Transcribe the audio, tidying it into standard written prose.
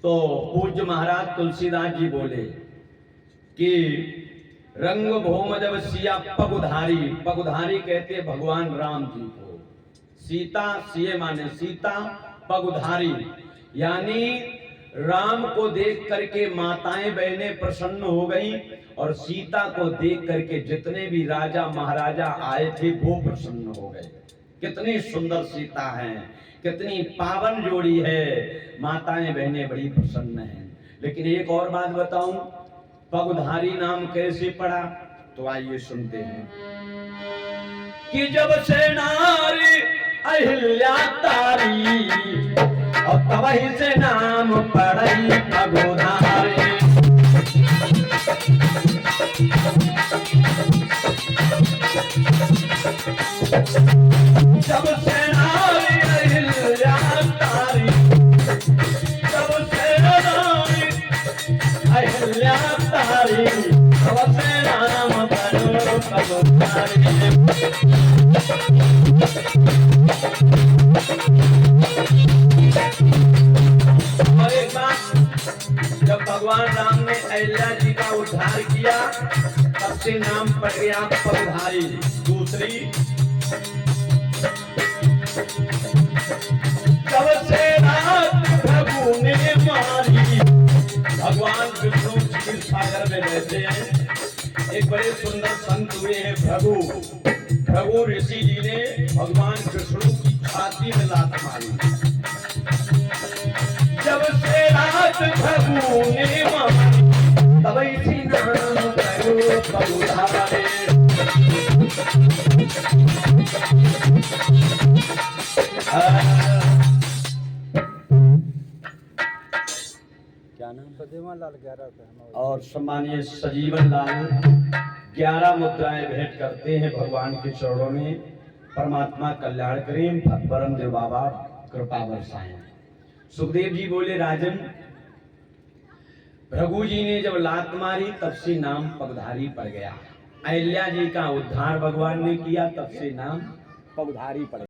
तो पूज्य महाराज तुलसीदास जी बोले कि रंग भौम जब सिया पगुधारी, पगुधारी कहते भगवान राम जी को, सीता सिए माने सीता, पगुधारी यानी राम को देख करके माताएं बहनें प्रसन्न हो गई और सीता को देख करके जितने भी राजा महाराजा आए थे वो प्रसन्न हो गए। कितनी सुंदर सीता है, कितनी पावन जोड़ी है, माताएं बहनें बड़ी प्रसन्न हैं। लेकिन एक और बात बताऊं, पगुधारी नाम कैसे पड़ा, तो आइए सुनते हैं कि जब से नारी अहिल्या तारी और तवही से नाम पड़ई पगुधारी। जब से नारी अहिल्या तारी, जब से नारी अहिल्या तारी, तब से नाम पड़ो पगुधारी। और एक बात, जब भगवान राम ने अहिल्या जी का उद्धार किया तब से नाम पड़ गया पगुधारी। दूसरी, जब से रात प्रभु ने मारी, भगवान विष्णु क्षीर सागर में रहते हैं। एक बड़े सुंदर संत हुए हैं भृगु ऋषि जी ने भगवान विष्णु की छाती में लात मारी। जब से रात भृगु ने मारी, तब इसी नाम पड़ो पगुधारी। क्या नाम? सजीवन लाल 11 और सम्मानीय सजीवन लाल 11 मुद्राएं भेंट करते हैं भगवान के चरणों में। परमात्मा कल्याण करें, परम देव बाबा कृपा बरसाएं। सुखदेव जी बोले, राजन भृगु जी ने जब लात मारी तब से नाम पगधारी पड़ गया। अहिल्या जी का उद्धार भगवान ने किया तब से नाम पगधारी पड़ गया।